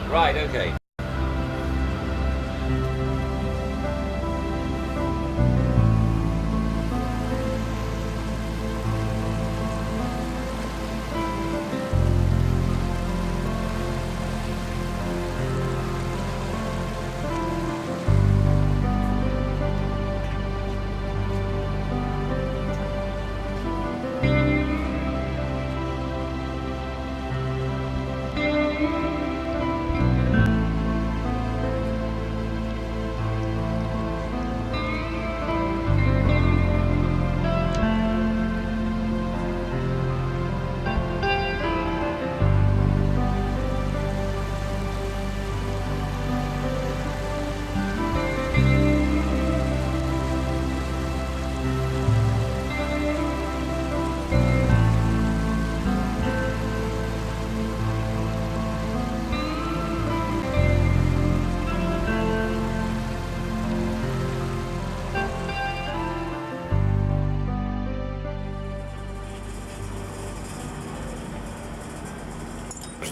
Right, okay.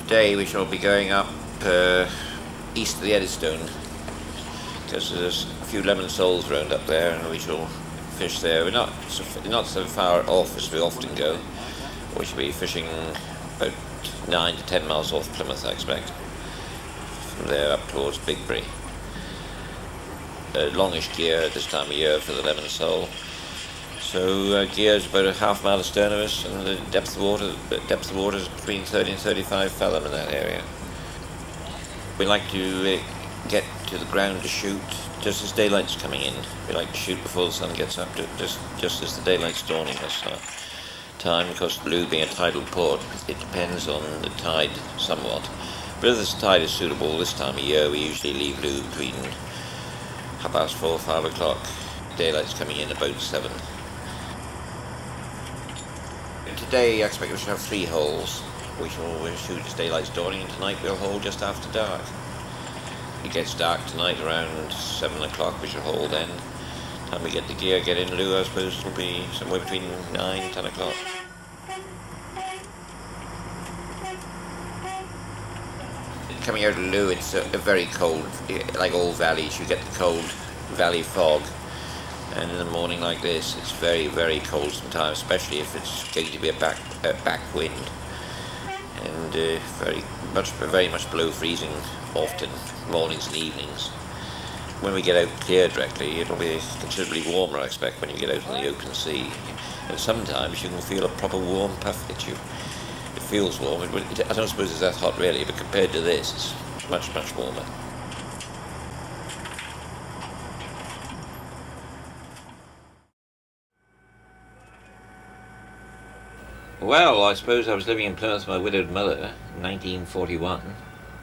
Today we shall be going up east of the Eddystone, because there's a few lemon soles round up there, and we shall fish there. We're not so far off as we often go. We shall be fishing about 9 to 10 miles off Plymouth, I expect, from there up towards Bigbury. Longish gear at this time of year for the lemon sole. So gear is about a half mile astern of us, and the depth of water is between 30 and 35 fathom in that area. We like to get to the ground to shoot just as daylight's coming in. We like to shoot before the sun gets up, just as the daylight's dawning this time, because Looe being a tidal port, it depends on the tide somewhat. But if the tide is suitable this time of year, we usually leave Looe between 4:30, 5 o'clock. Daylight's coming in about 7. Today I expect we should have 3 holes. We'll shoot as daylight's dawning, and tonight we'll hold just after dark. It gets dark tonight around 7 o'clock, we shall hold then. Time we get the gear, get in Looe, I suppose it'll be somewhere between 9 and 10 o'clock. Coming out of Looe, it's a very cold, like all valleys, you get the cold valley fog. And in the morning like this, it's very, very cold sometimes, especially if it's going to be a back wind, and very much below freezing often, mornings and evenings. When we get out clear directly, it'll be considerably warmer, I expect, when you get out in the open sea. And sometimes you can feel a proper warm puff at you. It feels warm. I don't suppose it's that hot really, but compared to this, it's much, much warmer. Well, I suppose I was living in Plymouth with my widowed mother in 1941,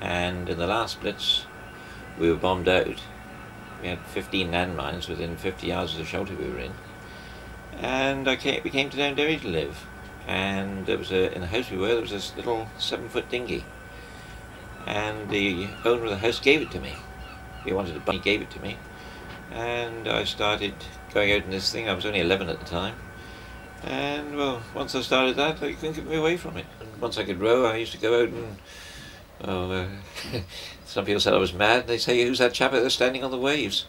and in the last blitz we were bombed out. We had 15 landmines within 50 yards of the shelter we were in, and we came to Downderry to live, and there was in the house we were, there was this little 7-foot dinghy, and the owner of the house gave it to me. He wanted to buy, he gave it to me, and I started going out in this thing. I was only 11 at the time. And well, once I started that, I couldn't get me away from it. And once I could row, I used to go out and, some people said I was mad. They say, who's that chap out there standing on the waves?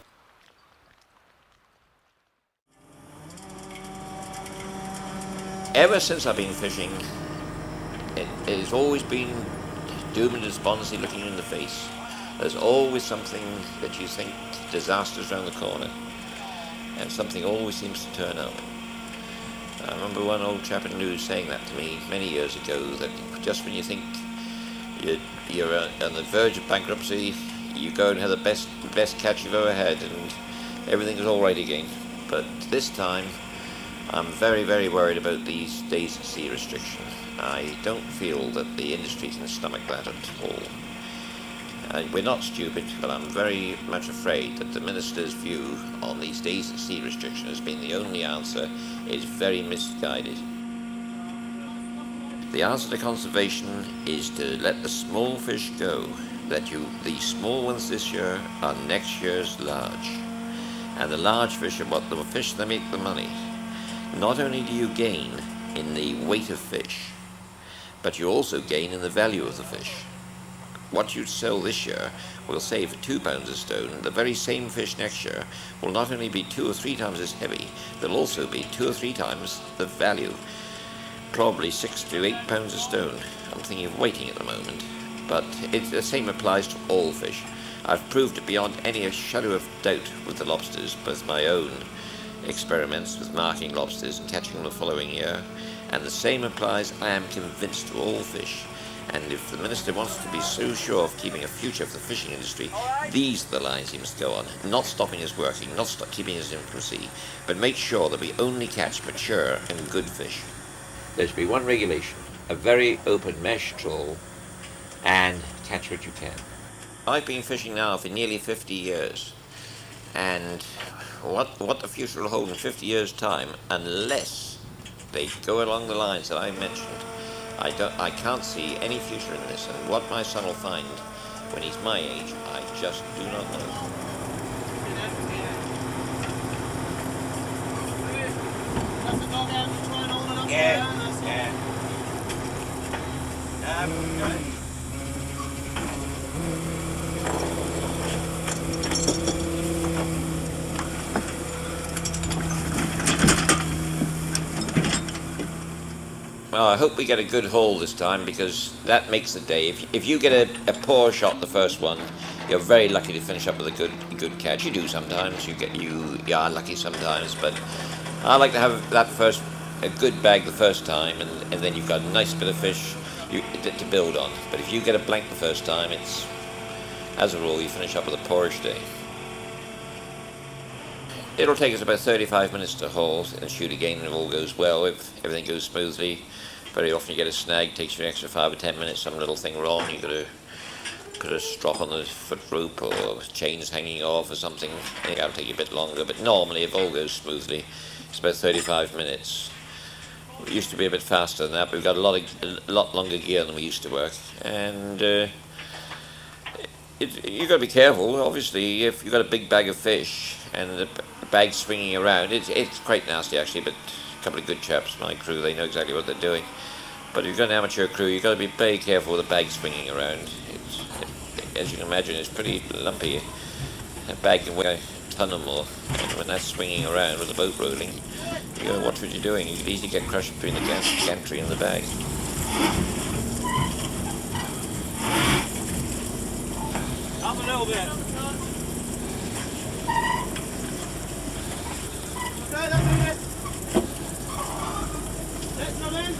Ever since I've been fishing, it has always been doom and despondency looking you in the face. There's always something that you think disaster's around the corner, and something always seems to turn up. I remember one old chap in Looe saying that to me many years ago, that just when you think you're on the verge of bankruptcy, you go and have the best catch you've ever had, and everything is all right again. But this time, I'm very, very worried about these days at sea restriction. I don't feel that the industry can stomach that at all. We're not stupid, but I'm very much afraid that the Minister's view on these days at sea restriction has been the only answer. Is very misguided. The answer to conservation is to let the small fish go. The small ones this year are next year's large. And the large fish are what the fish that make the money. Not only do you gain in the weight of fish, but you also gain in the value of the fish. what you sell this year will say for £2 a stone, the very same fish next year will not only be 2 or 3 times as heavy, they'll also be 2 or 3 times the value. Probably £6 to £8 a stone. I'm thinking of waiting at the moment, but the same applies to all fish. I've proved it beyond any shadow of doubt with the lobsters, both my own experiments with marking lobsters and catching them the following year, and the same applies, I am convinced, to all fish. And if the Minister wants to be so sure of keeping a future for the fishing industry, these are the lines he must go on, not stopping us working, not keeping us in sea, but make sure that we only catch mature and good fish. There should be one regulation, a very open mesh trawl, and catch what you can. I've been fishing now for nearly 50 years, and what the future will hold in 50 years' time, unless they go along the lines that I mentioned, I can't see any future in this, and what my son will find when he's my age, I just do not know. Yeah. Well, I hope we get a good haul this time, because that makes the day. If you get a poor shot the first one, you're very lucky to finish up with a good catch. You do sometimes. You are lucky sometimes, but I like to have a good bag the first time, and then you've got a nice bit of fish to build on. But if you get a blank the first time, it's, as a rule, you finish up with a poorish day. It'll take us about 35 minutes to haul and shoot again, and it all goes well, if everything goes smoothly. Very often you get a snag, takes you an extra 5 or 10 minutes, some little thing wrong, you've got to put a strop on the foot rope or chains hanging off or something, and that'll take you a bit longer, but normally if all goes smoothly, it's about 35 minutes. It used to be a bit faster than that, but we've got a lot longer gear than we used to work, and you've got to be careful. Obviously, if you've got a big bag of fish and the bag swinging around, it's quite nasty actually, but a couple of good chaps, my crew, they know exactly what they're doing. But if you've got an amateur crew, you've got to be very careful with the bag swinging around. As you can imagine, it's pretty lumpy. A bag can weigh a ton or more, and when that's swinging around with the boat rolling, you've got to watch what you're doing. You could easily get crushed between the gantry and the bag. Up a little bit. Okay, that's it. Let's come in.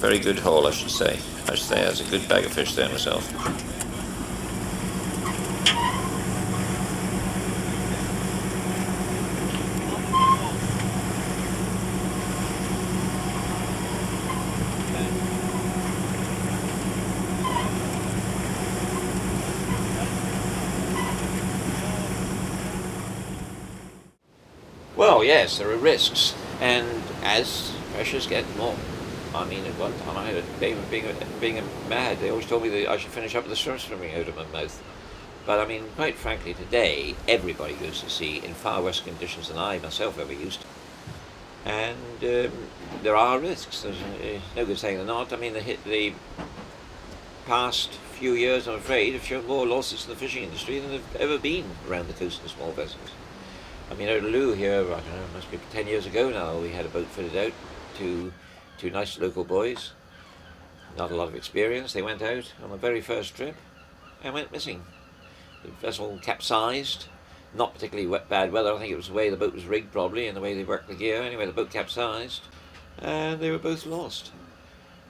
Very good haul, I should say. That's a good bag of fish there myself. Well, yes, there are risks, and as pressures get more. I mean, at one time I had a day of being mad. They always told me that I should finish up with the shrimp swimming out of my mouth. But I mean, quite frankly, today everybody goes to sea in far worse conditions than I myself ever used. And there are risks. There's no good saying they're not. I mean, the past few years, I'm afraid, have shown more losses in the fishing industry than there have ever been around the coast in small vessels. I mean, out of Loo here, I don't know, it must be 10 years ago now, we had a boat fitted out to two nice local boys, not a lot of experience. They went out on the very first trip and went missing. The vessel capsized, not particularly bad weather. I think it was the way the boat was rigged probably and the way they worked the gear. Anyway, the boat capsized and they were both lost.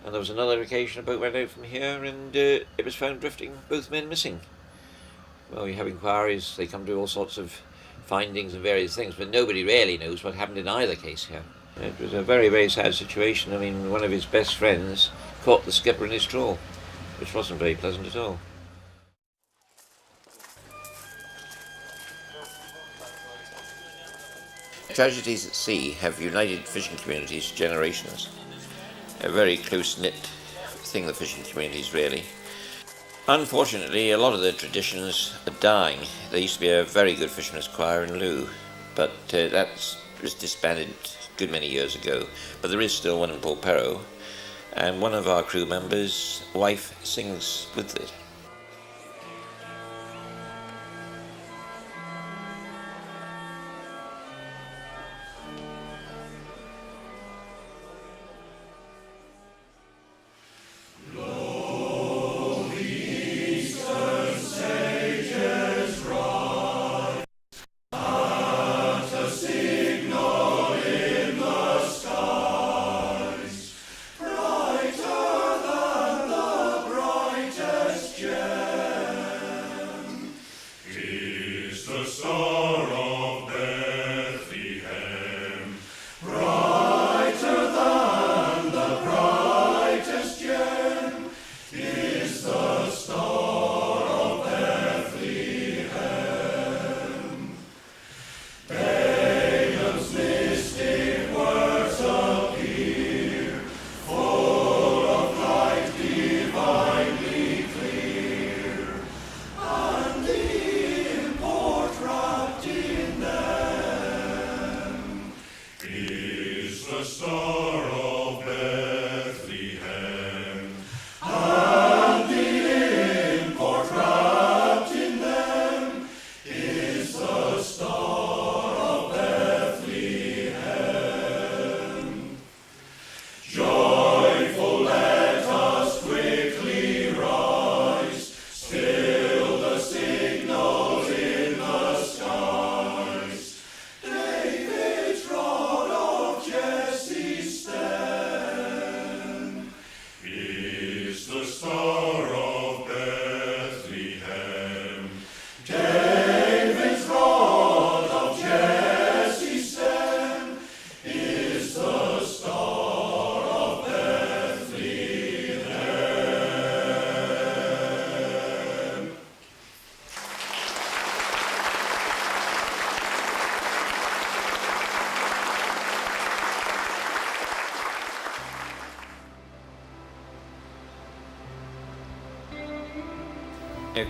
And there was another occasion a boat went out from here and it was found drifting, both men missing. Well, you have inquiries, they come to all sorts of findings and various things, but nobody really knows what happened in either case here. It was a very, very sad situation. I mean, one of his best friends caught the skipper in his trawl, which wasn't very pleasant at all. Tragedies at sea have united fishing communities for generations. A very close-knit thing, the fishing communities, really. Unfortunately, a lot of the traditions are dying. There used to be a very good fishermen's choir in Looe, but that was disbanded a good many years ago. But there is still one in Polperro, and one of our crew members' wife sings with it.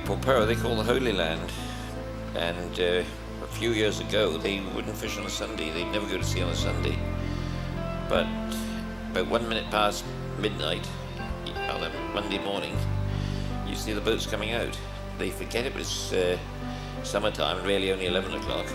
Polperro they call the Holy Land, and a few years ago they wouldn't fish on a Sunday. They'd never go to sea on a Sunday. But about 1 minute past midnight on a Monday morning, you see the boats coming out. They forget it was summertime, really only 11 o'clock.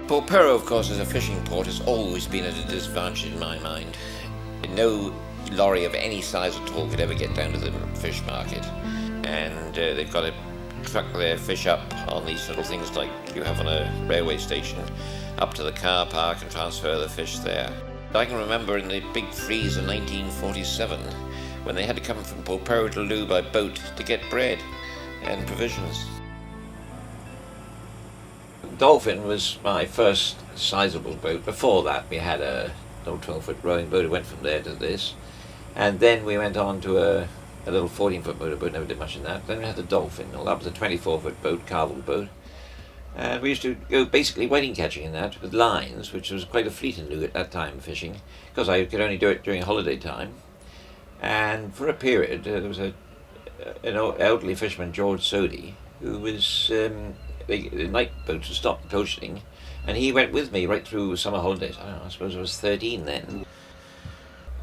Polperro, of course, as a fishing port, has always been at a disadvantage in my mind. No lorry of any size at all could ever get down to the fish market, and they've got to truck their fish up on these little things like you have on a railway station, up to the car park and transfer the fish there. I can remember in the big freeze in 1947 when they had to come from Polperro to Looe by boat to get bread and provisions. Dolphin was my first sizable boat. Before that we had an old 12-foot rowing boat. It went from there to this, and then we went on to a little 14-foot motorboat. Never did much in that. Then we had the Dolphin. Well, that was a 24-foot boat, carvel boat, and we used to go basically whiting catching in that with lines, which was quite a fleet in Looe at that time fishing, because I could only do it during holiday time. And for a period there was an elderly fisherman, George Soddy, who was the night boats would stop coasting, and he went with me right through summer holidays. I don't know, I suppose I was 13 then.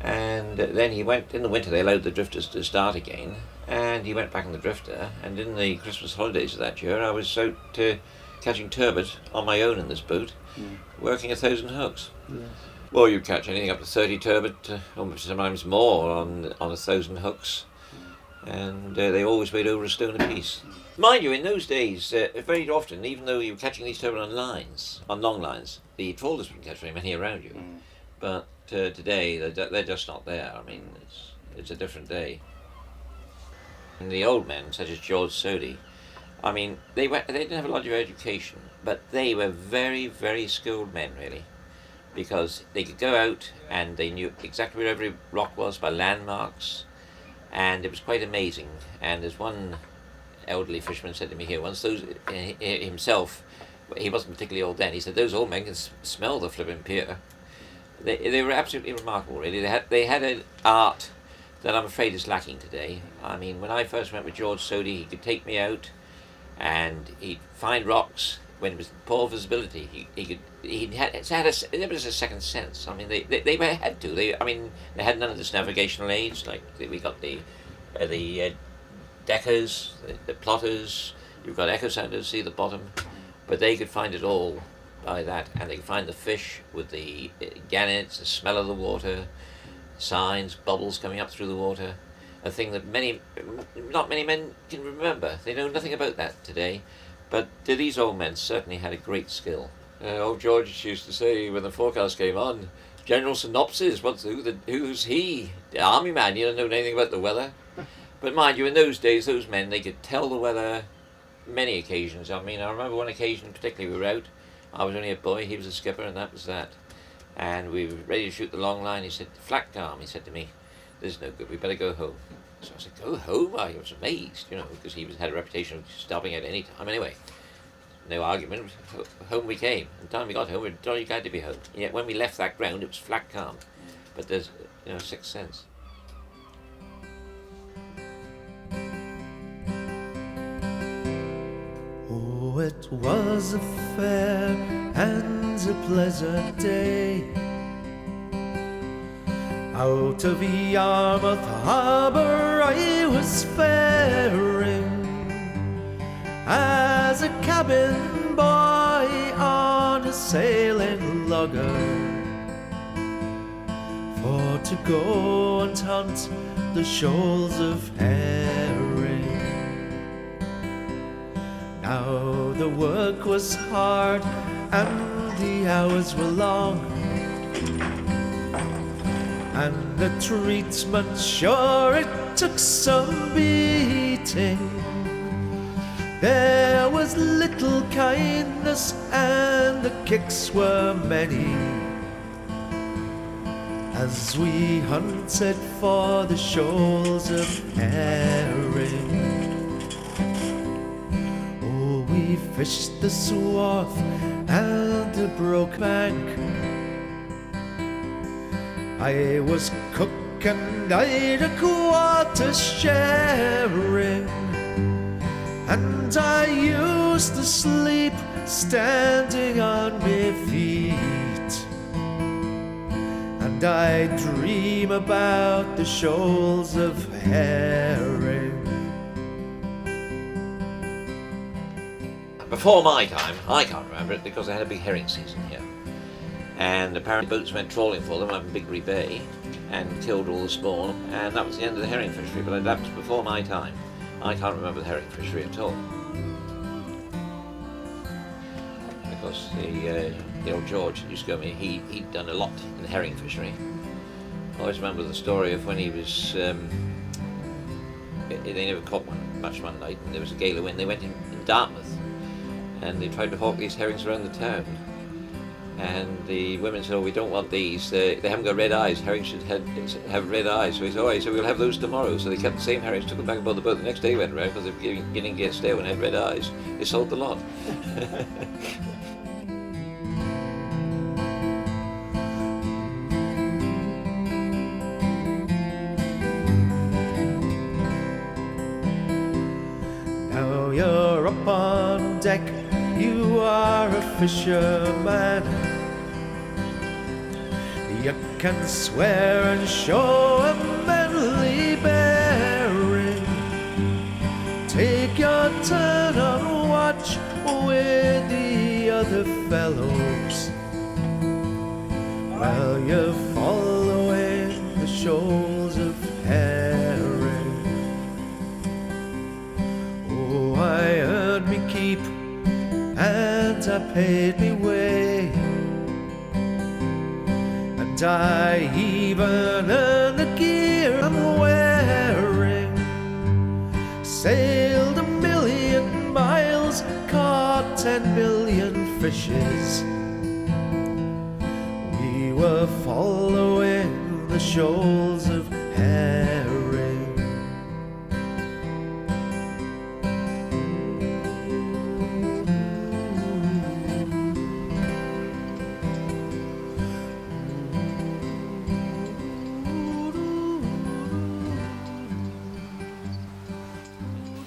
And then he went, in the winter they allowed the drifters to start again, and he went back on the drifter, and in the Christmas holidays of that year I was out catching turbot on my own in this boat, working 1,000 hooks. Yes. Well, you catch anything up to 30 turbot, or sometimes more on 1,000 hooks, and they always weighed over a stone apiece. Mind you, in those days, very often, even though you were catching these turbot on lines, on long lines, the trawlers wouldn't catch very many around you. But today, they're just not there. I mean, it's a different day. And the old men, such as George Soddy, I mean, they didn't have a lot of education, but they were very, very skilled men, really, because they could go out and they knew exactly where every rock was by landmarks, and it was quite amazing. And there's one elderly fisherman said to me here once, himself, he wasn't particularly old then, he said, those old men can smell the flipping pier. They were absolutely remarkable, really. They had an art that I'm afraid is lacking today. I mean, when I first went with George Soddy, he could take me out and he'd find rocks when it was poor visibility. There was a second sense. I mean, they had to. They had none of this navigational aids. Like we got the deckers, the plotters. You've got echo sounders, see the bottom, but they could find it all by that, and they could find the fish with the gannets, the smell of the water, signs, bubbles coming up through the water. A thing that not many men can remember. They know nothing about that today. But these old men certainly had a great skill. Old George used to say when the forecast came on, General Synopsis, who's he? The army man, you don't know anything about the weather. But mind you, in those days, those men, they could tell the weather many occasions. I mean, I remember one occasion particularly we were out. I was only a boy, he was a skipper, and that was that. And we were ready to shoot the long line. He said, flat calm, he said to me, this is no good, we better go home. So I said, go home? I was amazed, because he had a reputation of stopping at any time. Anyway, no argument, home we came. And the time we got home, we were jolly glad to be home. And yet when we left that ground, it was flat calm. But there's, sixth sense. Oh, it was a fair and a pleasant day. Out of Yarmouth harbour I was faring as a cabin boy on a sailing lugger, for to go and hunt the shoals of herring. Now the work was hard and the hours were long, and the treatment, sure, it took some beating. There was little kindness and the kicks were many, as we hunted for the shoals of herring. Oh, we fished the swarth and the broke bank. I was cook and I'd a quarter sharing, and I used to sleep standing on my feet, and I dream about the shoals of herring. Before my time, I can't remember it because they had a big herring season here. And apparently boats went trawling for them up in Bigbury Bay and killed all the spawn, and that was the end of the herring fishery. But that was before my time. I can't remember the herring fishery at all, because the old George that used to go with me, he'd done a lot in the herring fishery. I always remember the story of when he was they never caught much one night, and there was a gale of wind. They went in Dartmouth and they tried to hawk these herrings around the town. And the women said, oh, we don't want these, they haven't got red eyes, herrings should have red eyes. So he said, all right, so we'll have those tomorrow. So they kept the same herrings, took them back aboard the boat. The next day went around because they were beginning to get stale and had red eyes. They sold the lot. Now you're up on deck, you are a fisherman. You can swear and show a manly bearing. Take your turn on watch with the other fellows while you're following the shoals of herring. Oh, I I paid me way, and I even earned the gear I'm wearing. Sailed 1,000,000 miles, caught 10,000,000 fishes. We were following the shoals of herring.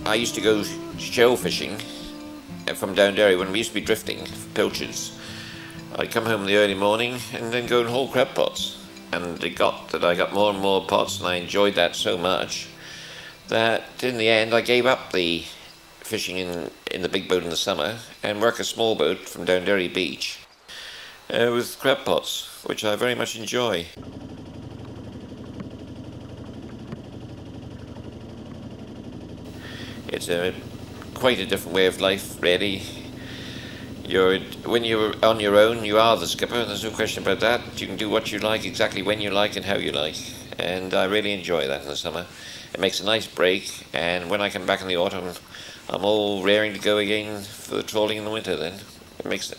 I used to go shell fishing from Downderry when we used to be drifting for pilchards. I'd come home in the early morning and then go and haul crab pots. And it got that I got more and more pots, and I enjoyed that so much that in the end I gave up the fishing in the big boat in the summer and work a small boat from Downderry Beach with crab pots, which I very much enjoy. It's quite a different way of life, really. When you're on your own, you are the skipper, there's no question about that. You can do what you like, exactly when you like and how you like. And I really enjoy that in the summer. It makes a nice break, and when I come back in the autumn, I'm all raring to go again for the trawling in the winter then.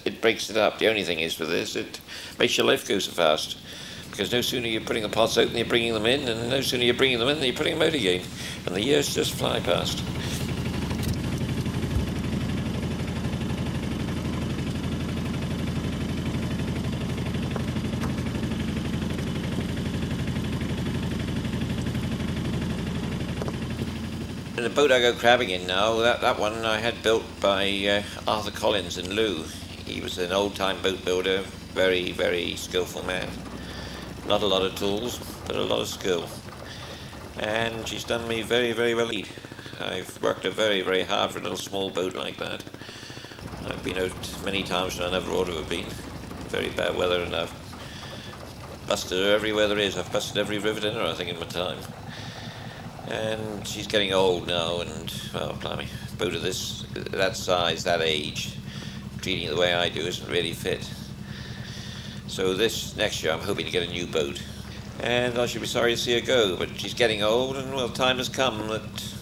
It breaks it up. The only thing is with this, it makes your life go so fast. Because no sooner you're putting the pots out than you're bringing them in, and no sooner you're bringing them in than you're putting them out again. And the years just fly past. And the boat I go crabbing in now, that one I had built by Arthur Collins in Loo. He was an old-time boat builder, very, very skillful man. Not a lot of tools, but a lot of skill. And she's done me very, very well indeed. I've worked her very, very hard for a little small boat like that. I've been out many times when I never ought to have been. Very bad weather, and I've busted her everywhere there is. I've busted every rivet in her, I think, in my time. And she's getting old now, and, well, blimey, a boat of that size, that age, treating it the way I do isn't really fit. So this next year I'm hoping to get a new boat. And I should be sorry to see her go, but she's getting old, and, well, time has come that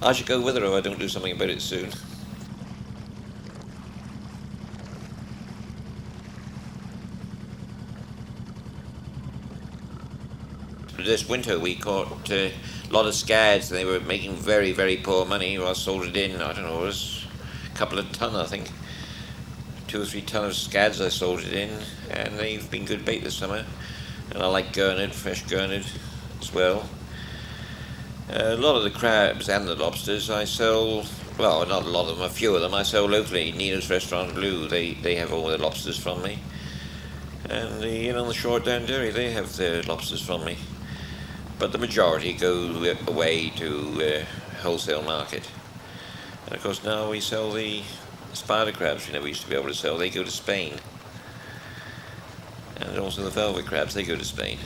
I should go with her if I don't do something about it soon. This winter we caught a lot of scads, and they were making very, very poor money. Well, I sold it in, I don't know, it was a couple of ton, I think. 2 or 3 ton of scads I sold it in, and they've been good bait this summer. And I like gurnard, fresh gurnard as well. A lot of the crabs and the lobsters I sell, well, not a lot of them, a few of them I sell locally. Nina's Restaurant Blue, they have all their lobsters from me. And the Inn on the Shore Downderry, they have their lobsters from me. But the majority go away to wholesale market. And of course now we sell the spider crabs we never used to be able to sell. They go to Spain. And also the velvet crabs, they go to Spain.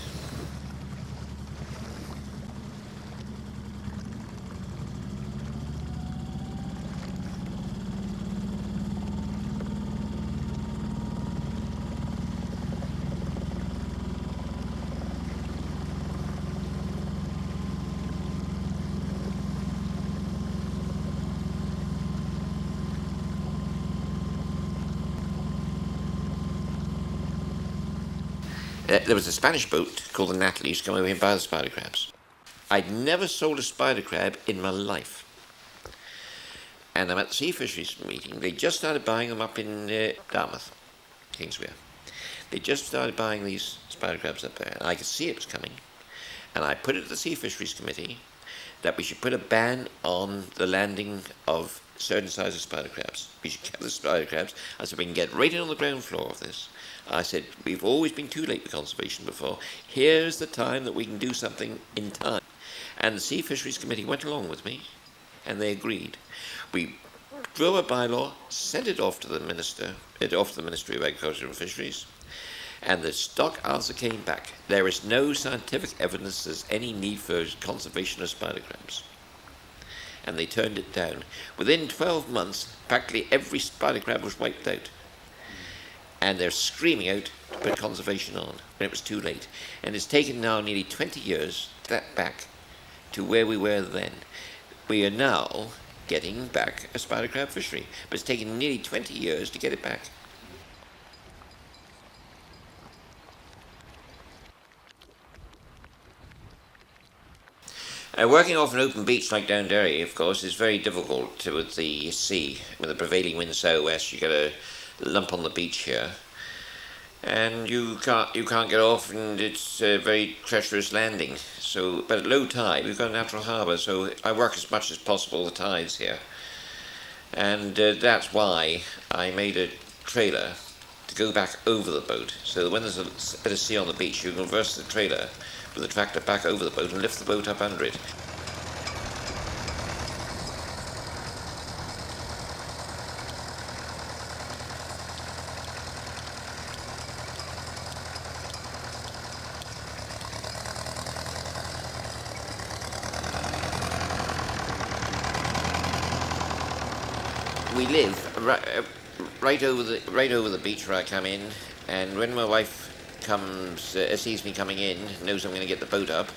There was a Spanish boat called the Natalie used to come over here and buy the spider crabs. I'd never sold a spider crab in my life. And I'm at the sea fisheries meeting. They just started buying them up in Dartmouth, Kingswear. They just started buying these spider crabs up there, and I could see it was coming. And I put it to the Sea Fisheries Committee that we should put a ban on the landing of certain sizes of spider crabs. We should keep the spider crabs. I said, we can get right in on the ground floor of this. I said, we've always been too late with conservation before. Here's the time that we can do something in time. And the Sea Fisheries Committee went along with me, and they agreed. We drew a bylaw, sent it off to the Ministry of Agriculture and Fisheries, and the stock answer came back. There is no scientific evidence there's any need for conservation of spider crabs. and they turned it down. Within 12 months, practically every spider crab was wiped out. And they're screaming out to put conservation on when it was too late. And it's taken now nearly 20 years to get back to where we were then. We are now getting back a spider crab fishery, but it's taken nearly 20 years to get it back. Working off an open beach like Downderry, of course, is very difficult with the sea. With the prevailing wind southwest, you get a lump on the beach here, and you can't get off, and it's a very treacherous landing. So, but at low tide, we've got a natural harbour, so I work as much as possible the tides here, and that's why I made a trailer to go back over the boat, so that when there's a bit of sea on the beach, you can reverse the trailer with the tractor back over the boat and lift the boat up under it. We live right over the beach where I come in, and when my wife sees me coming in, knows I'm going to get the boat up,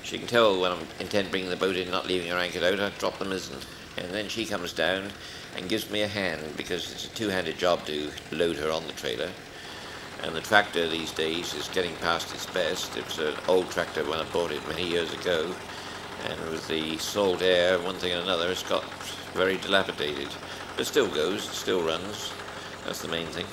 she can tell when I intend bringing the boat in, not leaving her anchored out. I drop the mizzen, and then she comes down and gives me a hand, because it's a two-handed job to load her on the trailer. And the tractor these days is getting past its best. It was an old tractor when I bought it many years ago, and with the salt air, one thing and another, it's got very dilapidated. But it still goes, it still runs. That's the main thing.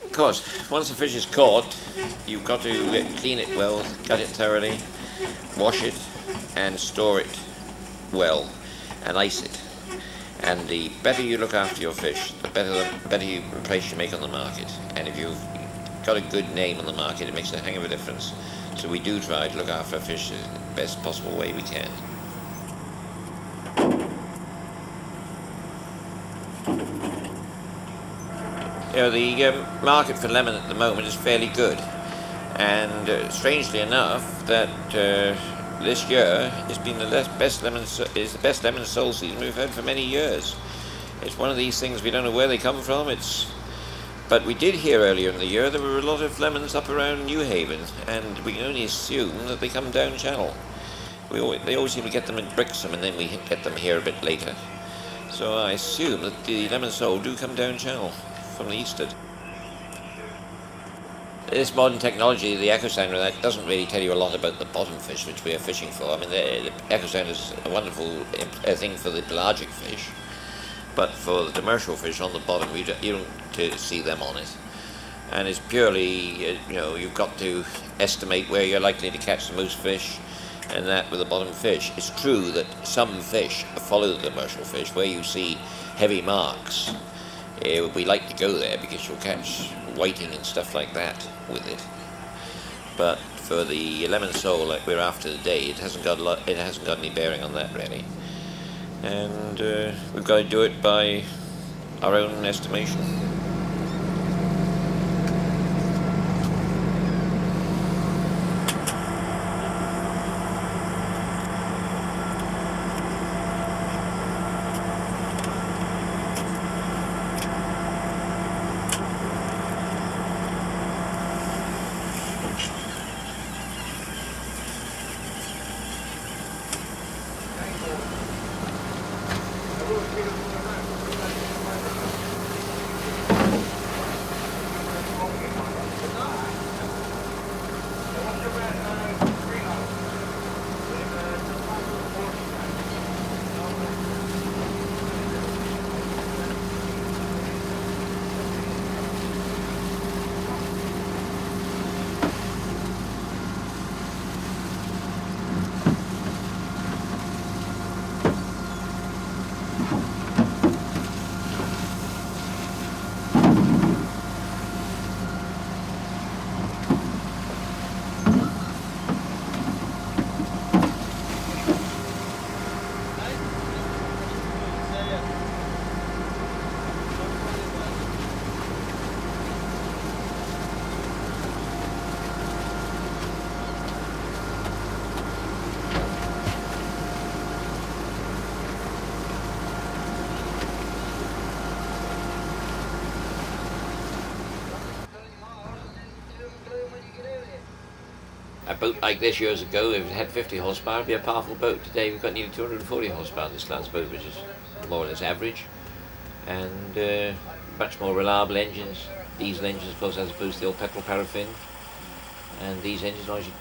Of course, once the fish is caught, you've got to clean it well, cut it thoroughly, wash it, and store it well, and ice it. And the better you look after your fish, the better price you make on the market. And if you've got a good name on the market, it makes a hang of a difference. So we do try to look after our fish the best possible way we can. You know, the market for lemon at the moment is fairly good, and strangely enough, that this year has been the best lemon sole season we've had for many years. It's one of these things, we don't know where they come from. But we did hear earlier in the year there were a lot of lemons up around New Haven, and we can only assume that they come down channel. They always seem to get them in Brixham, and then we get them here a bit later. So I assume that the lemon sole do come down channel from the eastward. This modern technology, the echo sounder, that doesn't really tell you a lot about the bottom fish which we are fishing for. I mean, the echo sounder is a wonderful thing for the pelagic fish, but for the commercial fish on the bottom, you don't see them on it. And it's purely, you've got to estimate where you're likely to catch the most fish, and that with the bottom fish. It's true that some fish follow the commercial fish, where you see heavy marks. We like to go there because you'll catch whiting and stuff like that with it. But for the lemon sole like we're after today, it hasn't got any bearing on that really. And we've got to do it by our own estimation. a boat like this years ago, if it had 50 horsepower, it'd be a powerful boat. Today we've got nearly 240 horsepower in this class boat, which is more or less average, and much more reliable engines. Diesel engines, of course, as opposed to the old petrol paraffin. And these engines, as long as you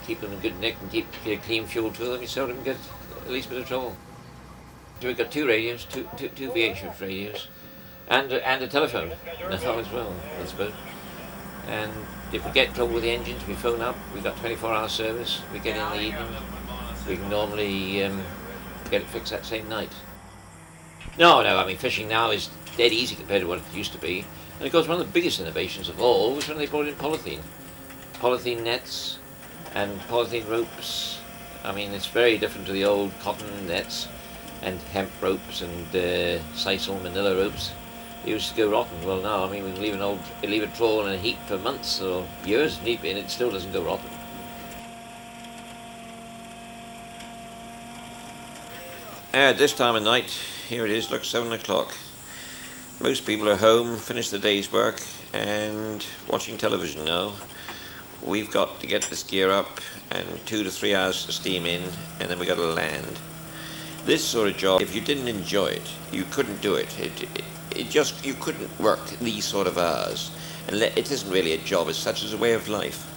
keep them in good nick and keep clean fuel to them, you seldom get at least a bit of trouble. So we've got two radios, two VHF radios, and a telephone now as well on this boat. And if we get trouble with the engines, we phone up. We've got 24-hour service. We get in the evening. We can normally get it fixed that same night. No, I mean, fishing now is dead easy compared to what it used to be. And of course, one of the biggest innovations of all was when they brought in polythene. Polythene nets and polythene ropes. I mean, it's very different to the old cotton nets and hemp ropes and sisal manila ropes. They used to go rotten. Well, now, I mean, we can leave a trawl in a heat for months or years, need be, and it still doesn't go rotten. At this time of night, here it is, look, 7 o'clock. Most people are home, finished the day's work, and watching television now. We've got to get this gear up, and 2 to 3 hours to steam in, and then we've got to land. This sort of job, if you didn't enjoy it, you couldn't do it. You couldn't work these sort of hours. And it isn't really a job as such as a way of life.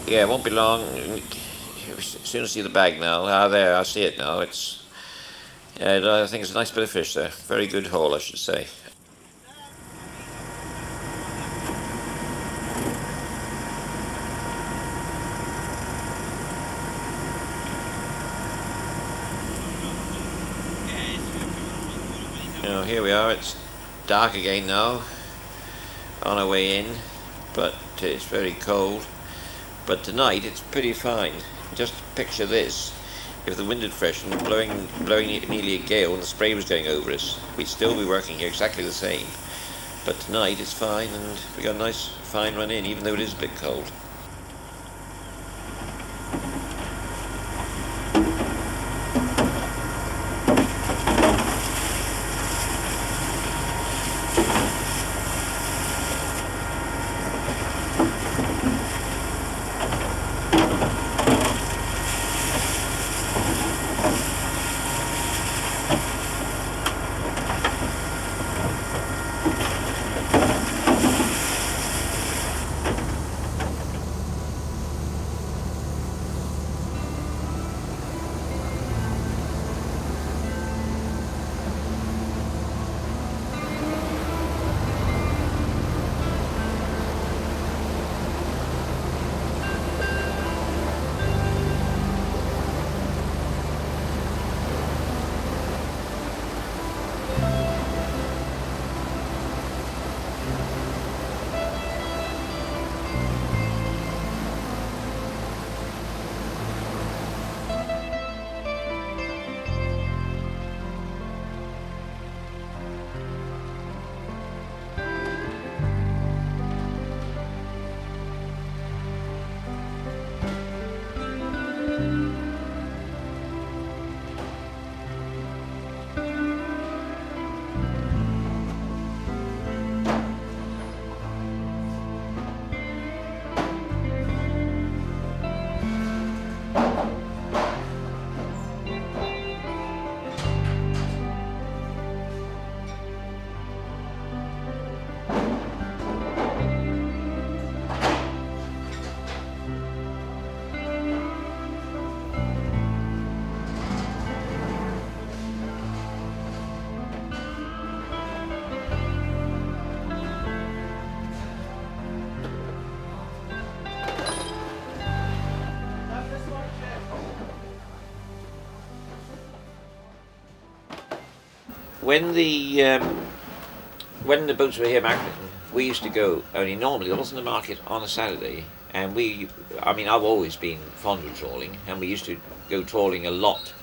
Yeah, it won't be long. As soon as I see the bag now. Ah, there, I see it now. I think it's a nice bit of fish there. Very good haul, I should say. Here we are. It's dark again now. On our way in, but it's very cold. But tonight it's pretty fine. Just picture this. If the wind had freshened, blowing nearly a gale and the spray was going over us, we'd still be working here exactly the same. But tonight it's fine and we got a nice fine run in, even though it is a bit cold. when the boats were here, Maccleston, we used to go. Only normally there wasn't a market on a Saturday, and I've always been fond of trawling, and we used to go trawling a lot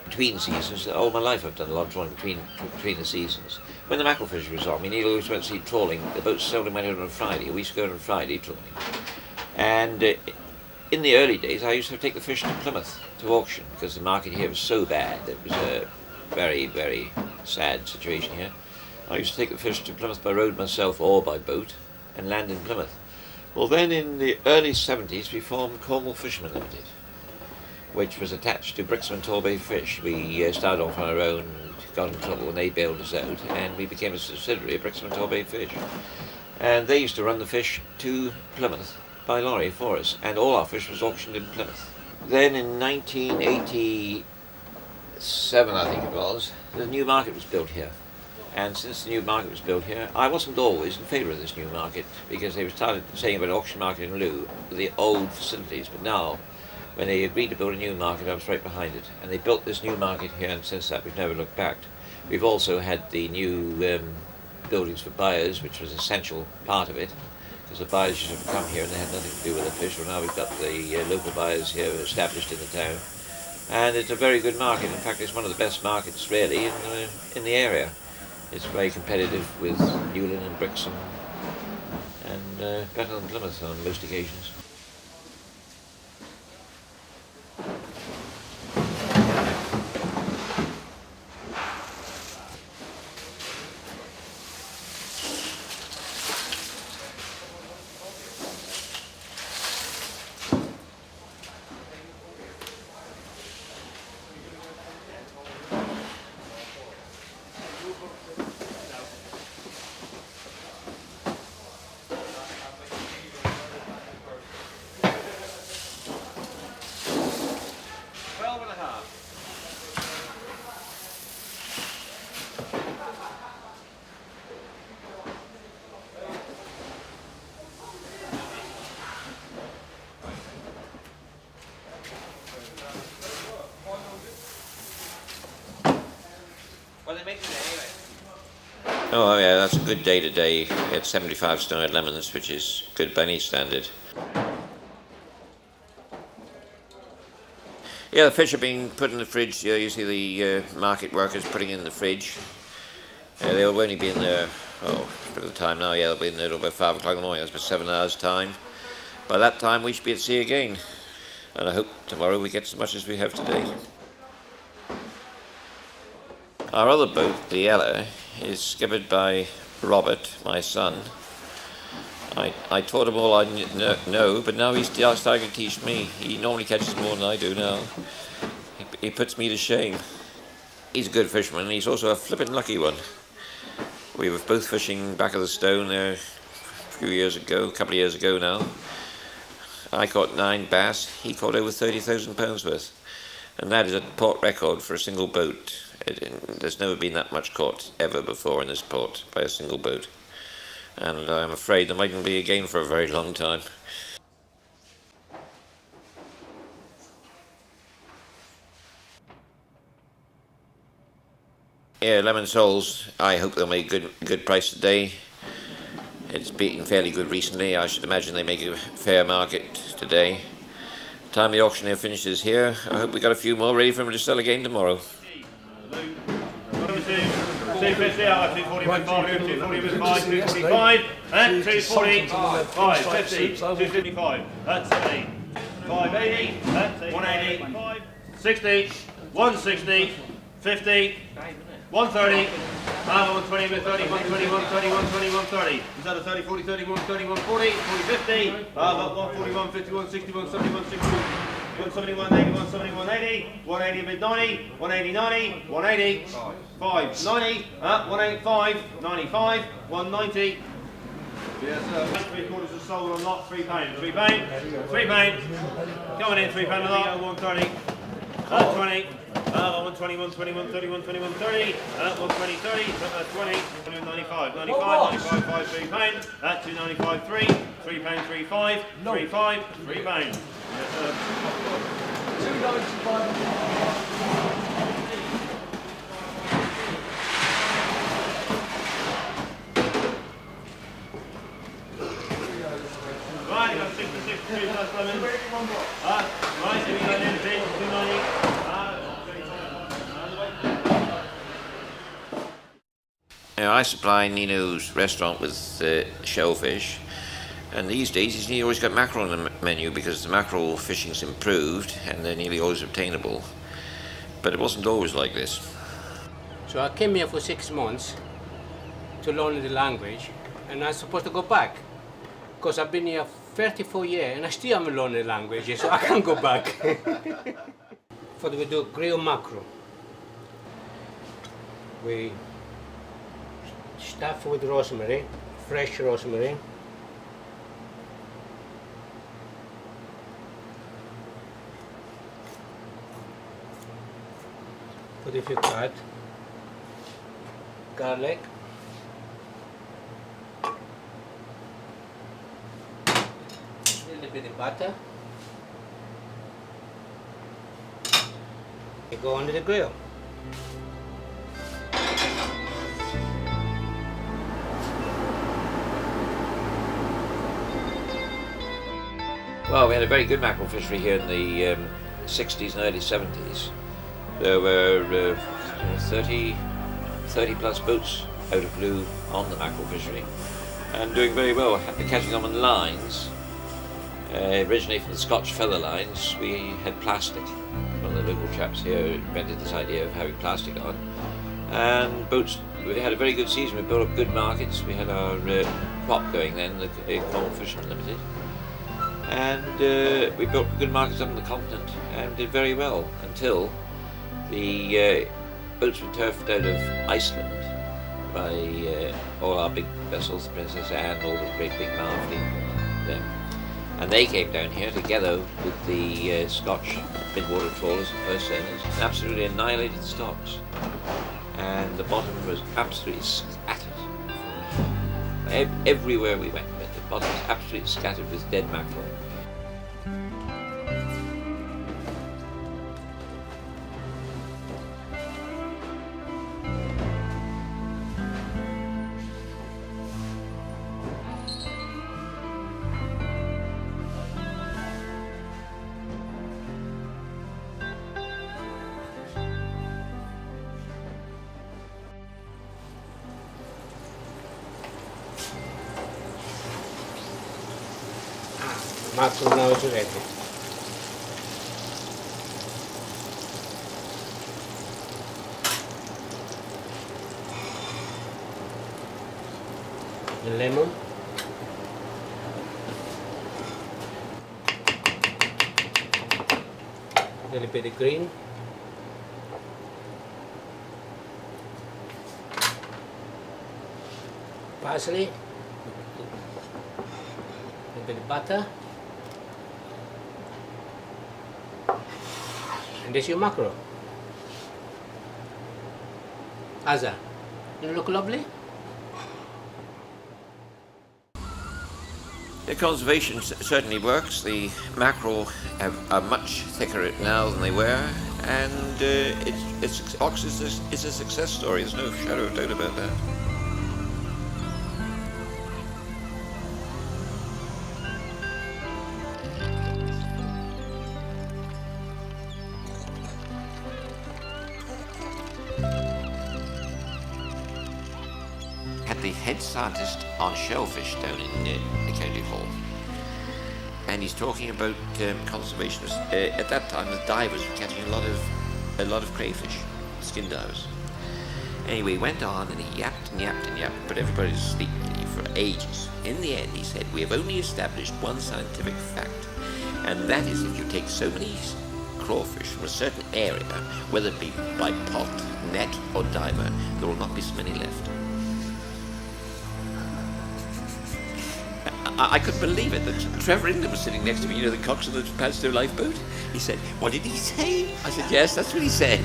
between seasons. All my life I've done a lot of trawling between the seasons. When the mackerel fishing was on, Neil always went to see trawling. The boats seldom went out on a Friday. We used to go on a Friday trawling, and in the early days I used to take the fish to Plymouth to auction because the market here was so bad. It was a very, very sad situation here. I used to take the fish to Plymouth by road myself or by boat and land in Plymouth. Well, then in the early 70s we formed Cornwall Fishermen Limited, which was attached to Brixham and Torbay Fish. We started off on our own, got in trouble when they bailed us out, and we became a subsidiary of Brixham and Torbay Fish. And they used to run the fish to Plymouth by lorry for us, and all our fish was auctioned in Plymouth. Then in 1987, I think it was, the new market was built here. And since the new market was built here, I wasn't always in favour of this new market because they started saying about auction market in lieu of the old facilities. But now, when they agreed to build a new market, I was right behind it. And they built this new market here, and since that we've never looked back. We've also had the new buildings for buyers, which was an essential part of it, because the buyers used to come here and they had nothing to do with the fish. Well, now we've got the local buyers here established in the town. And it's a very good market. In fact, it's one of the best markets, really, in the area. It's very competitive with Newlyn and Brixham, and better than Plymouth on most occasions. Oh yeah, that's a good day today at 75 stone lemons, which is good by any standard. Yeah, the fish are being put in the fridge. You see the market workers putting in the fridge. They'll only be in there, for the time now, they'll be in there about 5 o'clock in the morning. That's about 7 hours time. By that time we should be at sea again. And I hope tomorrow we get as much as we have today. Our other boat, the Ella, is skippered by Robert, my son. I taught him all I know, but now he's starting to teach me. He normally catches more than I do now. He puts me to shame. He's a good fisherman, and he's also a flippin' lucky one. We were both fishing back of the stone there a couple of years ago now. I caught 9 bass, he caught over £30,000 worth. And that is a port record for a single boat. There's never been that much caught ever before in this port by a single boat. And I'm afraid there mightn't be again for a very long time. Yeah, lemon soles, I hope they'll make good price today. It's been fairly good recently. I should imagine they make a fair market today. Time the auctioneer finishes here, I hope we got a few more ready for him to sell again tomorrow. 250 out, 240 with 5, 240 with 5, 245, and 240, 550, 255, that's 70, 580, that's 180, 560, 160, 50, 130, 120 with 30, 120, 130, 120, 130. Is that a 30, 40, 31, 31, 40, 40, 50, 140, 150, 160, 170, 160, 170, 180, 170, 180, 180 with 90, 180, 90, 180, 5, 90, 185, 95, 190. Yes, sir. 3 quarters of sold on lot, £3. £3. Coming in, £3 a lot, 130, 20. 120, 120, 130, 120, 130, 120, 30, 20, 95, 95, 95, 5, £3, that's 295, £3, £3, 35, 35, £3. Yes, sir. 295. Now, I supply Nino's restaurant with shellfish, and these days he's nearly always got mackerel on the menu because the mackerel fishing's improved and they're nearly always obtainable. But it wasn't always like this. So I came here for 6 months to learn the language, and I'm supposed to go back because I've been here 34 years and I still haven't learned the language, so I can't go back. What do we do? Grilled mackerel. We stuff with rosemary, fresh rosemary. Put a few cut, garlic, a little bit of butter. You go under the grill. Well, we had a very good mackerel fishery here in the 60s and early 70s. There were 30 plus boats out of blue on the mackerel fishery and doing very well, catching them on lines. Originating from the Scotch feather lines, we had plastic. One of the local chaps here invented this idea of having plastic on. And boats, we had a very good season. We built up good markets. We had our crop going then, the Coral Fishermen Limited. And we built good markets up on the continent and did very well until the boats were turfed out of Iceland by all our big vessels, the Princess Anne, all the great big Marfleet, them. And they came down here together with the Scotch midwater trawlers and purse seiners and absolutely annihilated the stocks. And the bottom was absolutely scattered. Everywhere we went, the bottom was absolutely scattered with dead mackerel. Mackerel now is ready. The lemon. A little bit of green. Parsley. A little bit of butter. And this is your mackerel. How's that? Doesn't it look lovely? The conservation certainly works. The mackerel are much thicker now than they were, and Ox is a success story. There's no shadow of doubt about that. Had the head scientist on shellfish down in the county hall, and he's talking about conservation. At that time, the divers were catching a lot of crayfish, skin divers. Anyway, he went on and he yapped and yapped and yapped, but everybody was asleep for ages. In the end, he said, "We have only established one scientific fact, and that is if you take so many crawfish from a certain area, whether it be by pot, net, or diver, there will not be so many left." I couldn't believe it that Trevor Ingham was sitting next to me, you know, the coxswain of the Padstow lifeboat. He said, "What did he say?" I said, "Yes, that's what he said."